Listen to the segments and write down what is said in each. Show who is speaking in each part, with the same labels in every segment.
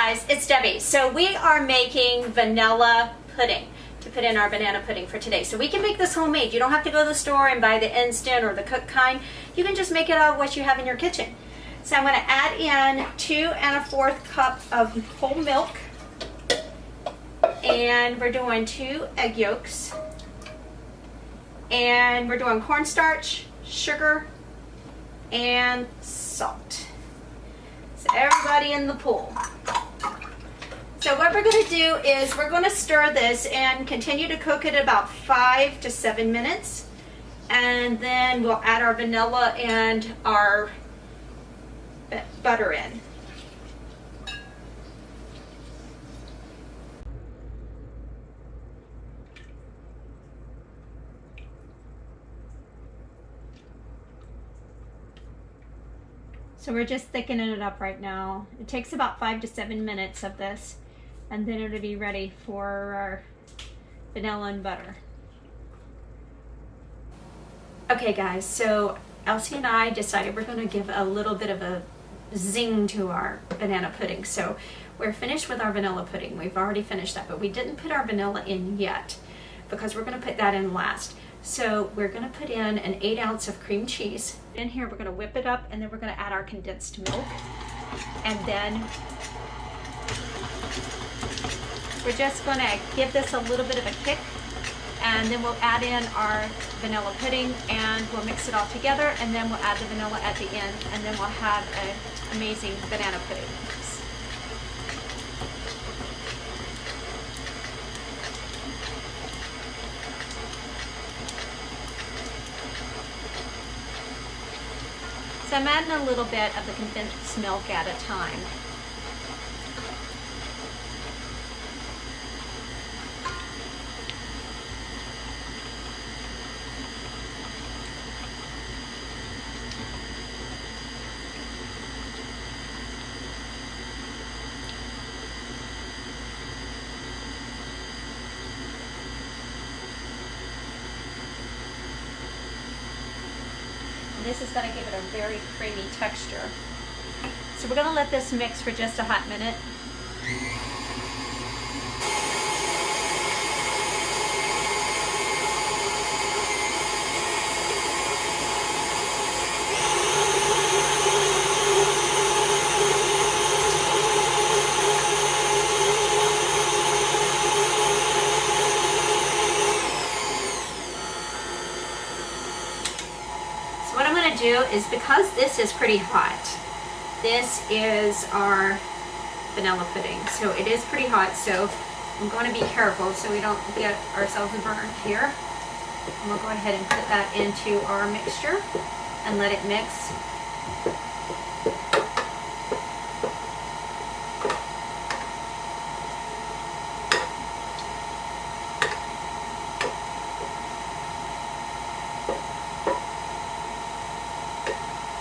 Speaker 1: guys, it's Debbie. So we are making vanilla pudding to put in our banana pudding for today. So we can make this homemade. You don't have to go to the store and buy the instant or the cooked kind. You can just make it out of what you have in your kitchen. So I'm going to add in 2 1/4 cups of whole milk. And we're doing 2 egg yolks. And we're doing cornstarch, sugar, and salt. So everybody in the pool. So what we're going to do is we're going to stir this and continue to cook it about 5 to 7 minutes. And then we'll add our vanilla and our butter in. So we're just thickening it up right now. It takes about 5 to 7 minutes of this, and then it'll be ready for our vanilla and butter. Okay guys, so Elsie and I decided we're going to give a little bit of a zing to our banana pudding. So we're finished with our vanilla pudding. We've already finished that, but we didn't put our vanilla in yet because we're going to put that in last. So we're going to put in an 8 ounce of cream cheese. In here we're going to whip it up, and then we're going to add our condensed milk. And then we're just going to give this a little bit of a kick. And then we'll add in our vanilla pudding, and we'll mix it all together, and then we'll add the vanilla at the end, and then we'll have an amazing banana pudding. So I'm adding a little bit of the condensed milk at a time. This is going to give it a very creamy texture. So we're going to let this mix for just a hot minute. What I'm going to do is, because this is pretty hot, this is our vanilla pudding, so it is pretty hot, so I'm going to be careful so we don't get ourselves burned here. And we'll go ahead and put that into our mixture and let it mix.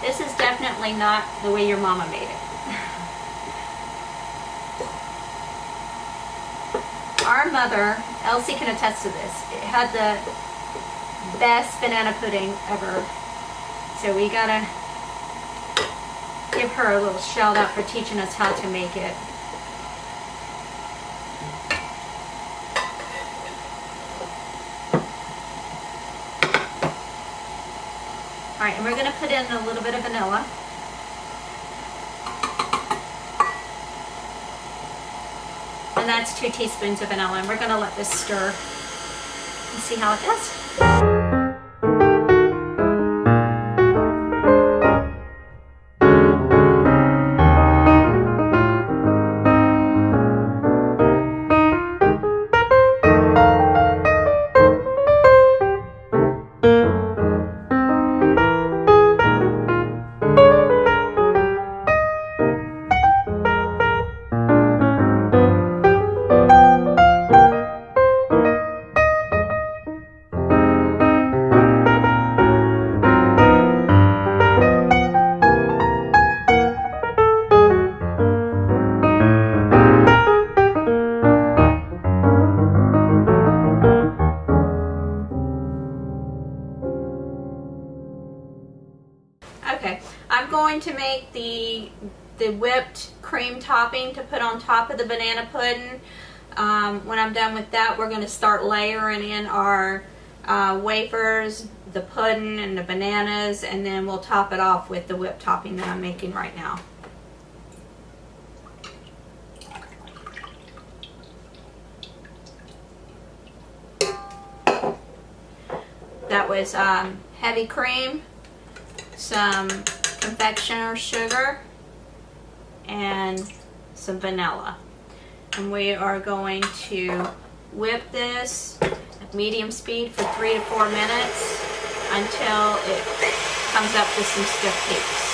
Speaker 1: This is definitely not the way your mama made it. Our mother, Elsie, can attest to this. It had the best banana pudding ever. So we gotta give her a little shout out for teaching us how to make it. Alright, and we're going to put in a little bit of vanilla. And that's 2 teaspoons of vanilla, and we're going to let this stir and see how it does. going to make the
Speaker 2: the whipped cream topping to put on top of the banana pudding. When I'm done with that, we're going to start layering in our wafers, the pudding, and the bananas, and then we'll top it off with the whipped topping that I'm making right now. That was heavy cream, some confectioner's sugar, and some vanilla. And we are going to whip this at medium speed for 3 to 4 minutes until it comes up to some stiff peaks.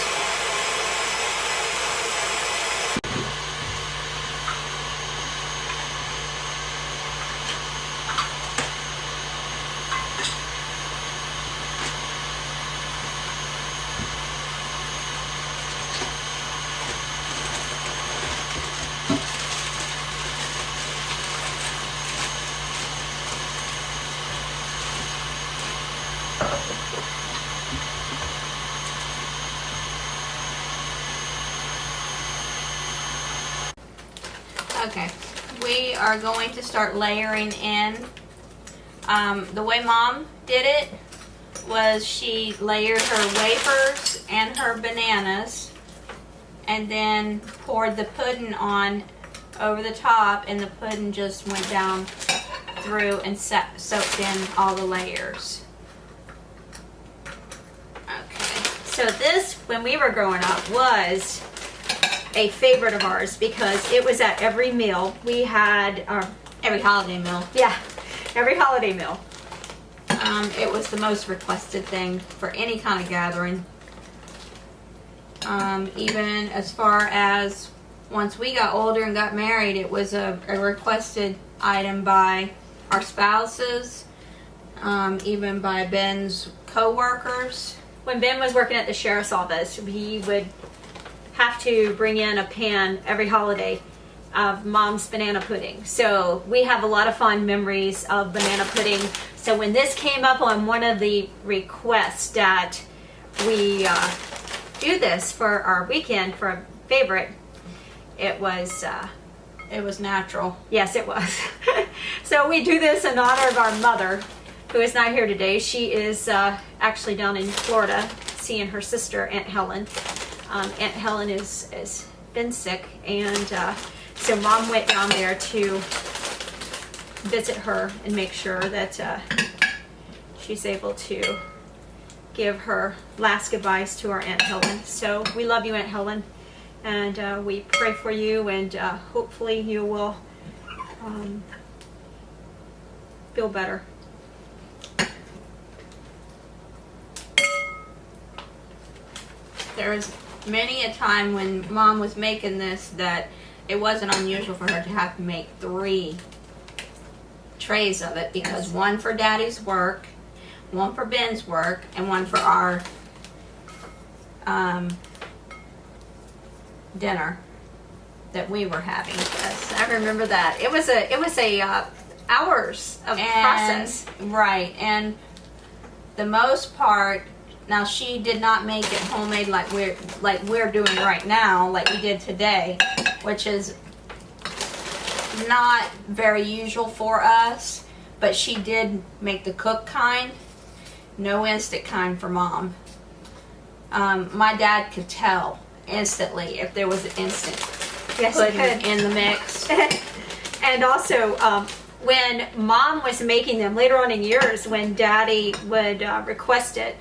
Speaker 2: Okay, we are going to start layering in. The way Mom did it was she layered her wafers and her bananas and then poured the pudding on over the top, and the pudding just went down through and soaked in all the layers. Okay,
Speaker 1: So this, when we were growing up, was a favorite of ours because it was at every meal. We had
Speaker 2: every holiday meal.
Speaker 1: Yeah, every holiday meal.
Speaker 2: It was the most requested thing for any kind of gathering. Even as far as once we got older and got married, it was a requested item by our spouses, even by Ben's co-workers.
Speaker 1: When Ben was working at the sheriff's office, he would have to bring in a pan every holiday of Mom's banana pudding. So we have a lot of fond memories of banana pudding. So when this came up on one of the requests that we do this for our weekend for a favorite, it was
Speaker 2: natural.
Speaker 1: Yes, it was. So we do this in honor of our mother, who is not here today. She is actually down in Florida seeing her sister, Aunt Helen. Aunt Helen is been sick, and so Mom went down there to visit her and make sure that she's able to give her last goodbyes to our Aunt Helen. So we love you, Aunt Helen, and we pray for you, and hopefully you will feel better.
Speaker 2: There was many a time when Mom was making this that it wasn't unusual for her to have to make 3 trays of it, because one for Daddy's work, one for Ben's work, and one for our dinner that we were having.
Speaker 1: Yes, I remember that. It was a hours of process.
Speaker 2: Right, and the most part. Now, she did not make it homemade like we're doing right now, like we did today, which is not very usual for us. But she did make the cooked kind, no instant kind for Mom. My dad could tell instantly if there was an instant pudding in the mix.
Speaker 1: And also, when Mom was making them later on in years, when Daddy would request it,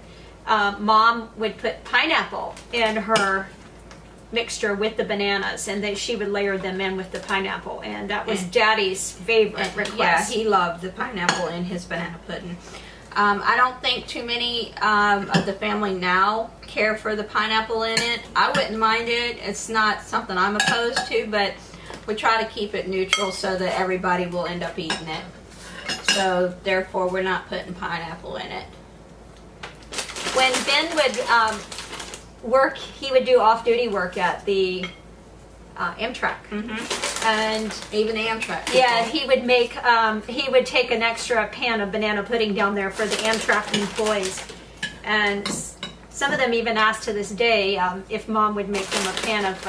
Speaker 1: Mom would put pineapple in her mixture with the bananas, and she would layer them in with the pineapple, and that was Daddy's favorite request.
Speaker 2: Yeah, he loved the pineapple in his banana pudding. I don't think too many of the family now care for the pineapple in it. I wouldn't mind it. It's not something I'm opposed to, but we try to keep it neutral so that everybody will end up eating it. So therefore, we're not putting pineapple in it.
Speaker 1: When Ben would work, he would do off-duty work at the Amtrak.
Speaker 2: Mm-hmm.
Speaker 1: And
Speaker 2: even the Amtrak people.
Speaker 1: Yeah, he would take an extra pan of banana pudding down there for the Amtrak employees. And Some of them even ask to this day if Mom would make them a pan of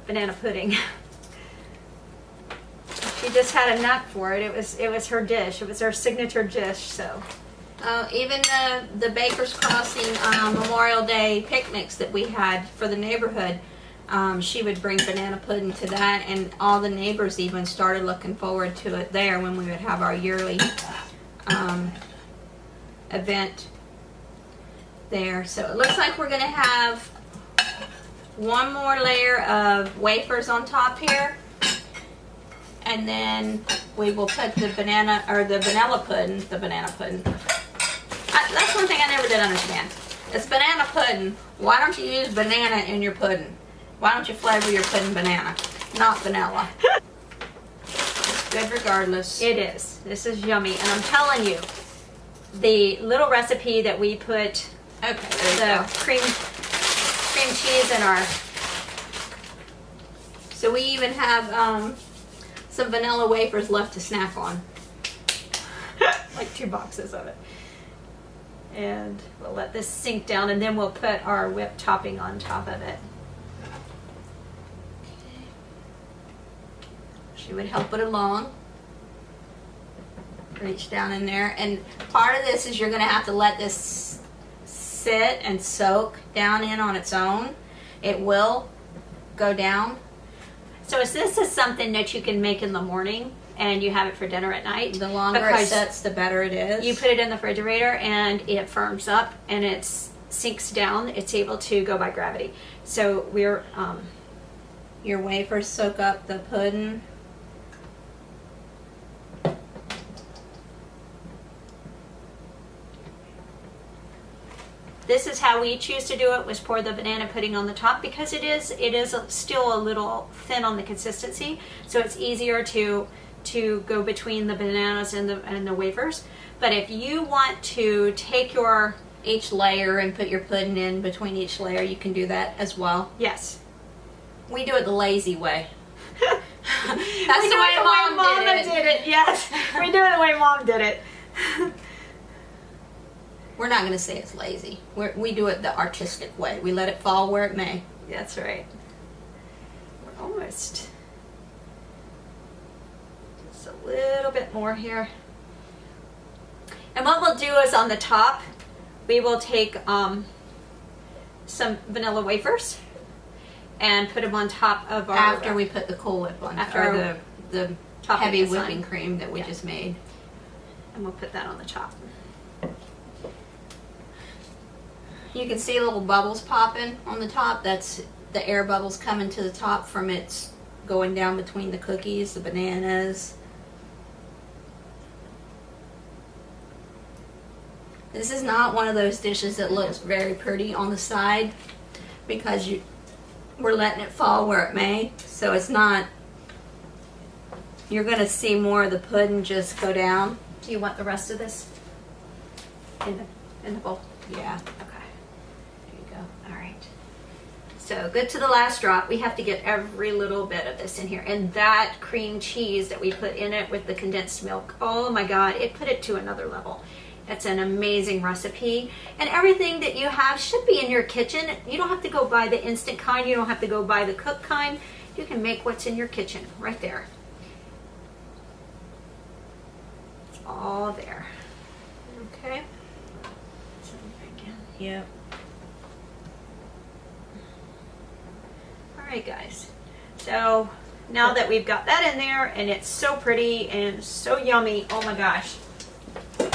Speaker 1: banana pudding. She just had a knack for it. It was her dish. It was her signature dish. So.
Speaker 2: Even the Baker's Crossing Memorial Day picnics that we had for the neighborhood, she would bring banana pudding to that, and all the neighbors even started looking forward to it there when we would have our yearly event there. So it looks like we're going to have one more layer of wafers on top here, and then we will put the banana pudding. That's one thing I never did understand. It's banana pudding. Why don't you use banana in your pudding? Why don't you flavor your pudding banana, not vanilla? It's good regardless.
Speaker 1: It is. This is yummy, and I'm telling you, the little recipe that we put the cream cheese in our.
Speaker 2: So we even have some vanilla wafers left to snack on.
Speaker 1: Like 2 boxes of it. And we'll let this sink down, and then we'll put our whipped topping on top of it.
Speaker 2: She would help it along. Reach down in there. And part of this is you're going to have to let this sit and soak down in on its own. It will go down.
Speaker 1: So this is something that you can make in the morning and you have it for dinner at night.
Speaker 2: The longer it sets, the better it is.
Speaker 1: You put it in the refrigerator and it firms up and it sinks down. It's able to go by gravity. So we're...
Speaker 2: your wafers soak up the pudding.
Speaker 1: This is how we choose to do it, was pour the banana pudding on the top, because it is still a little thin on the consistency, so it's easier to go between the bananas and the wafers. But if you want to take
Speaker 2: each layer and put your pudding in between each layer, you can do that as well.
Speaker 1: Yes.
Speaker 2: We do it the lazy way. That's
Speaker 1: we
Speaker 2: the way Mom
Speaker 1: did it. Yes, we do it the way Mom did it.
Speaker 2: We're not going to say it's lazy. We do it the artistic way. We let it fall where it may.
Speaker 1: That's right. We're almost. Just a little bit more here. And what we'll do is on the top, we will take some vanilla wafers and put them on top of our...
Speaker 2: After we put the Cool Whip on, after the heavy whipping cream that we just made.
Speaker 1: And we'll put that on the top.
Speaker 2: You can see little bubbles popping on the top. That's the air bubbles coming to the top from its going down between the cookies, the bananas. This is not one of those dishes that looks very pretty on the side because we're letting it fall where it may. So it's not, you're going to see more of the pudding just go down.
Speaker 1: Do you want the rest of this in the bowl?
Speaker 2: Yeah.
Speaker 1: So good to the last drop. We have to get every little bit of this in here. And that cream cheese that we put in it with the condensed milk, oh my God, it put it to another level. It's an amazing recipe. And everything that you have should be in your kitchen. You don't have to go buy the instant kind. You don't have to go buy the cooked kind. You can make what's in your kitchen right there. It's all there. Okay. Yep. Alright guys, so now that we've got that in there and it's so pretty and so yummy, oh my gosh. Okay.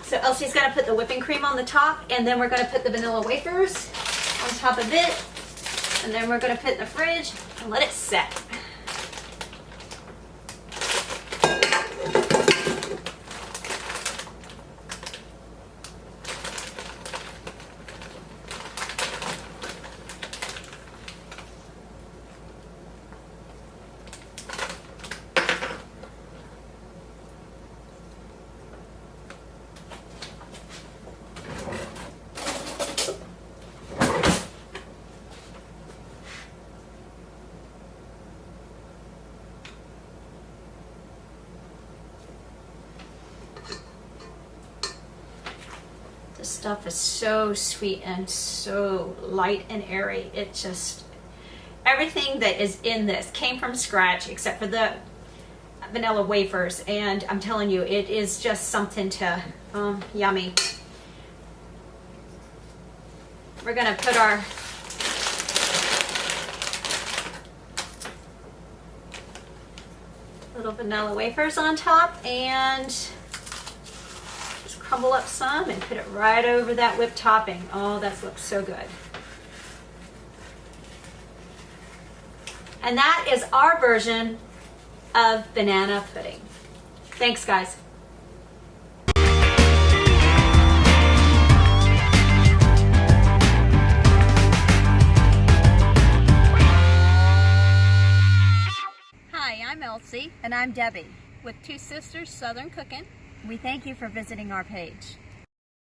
Speaker 1: So Elsie's going to put the whipping cream on the top, and then we're going to put the vanilla wafers on top of it, and then we're going to put it in the fridge and let it set. stuff is so sweet and so light and airy. It just, everything that is in this came from scratch except for the vanilla wafers, and I'm telling you, it is just something to, yummy. We're gonna put our little vanilla wafers on top and just crumble up some and put it right over that whipped topping. Oh, that looks so good. And that is our version of banana pudding. Thanks, guys.
Speaker 2: Hi, I'm Elsie.
Speaker 3: And I'm Debbie.
Speaker 2: With Two Sisters Southern Cooking.
Speaker 3: We thank you for visiting our page.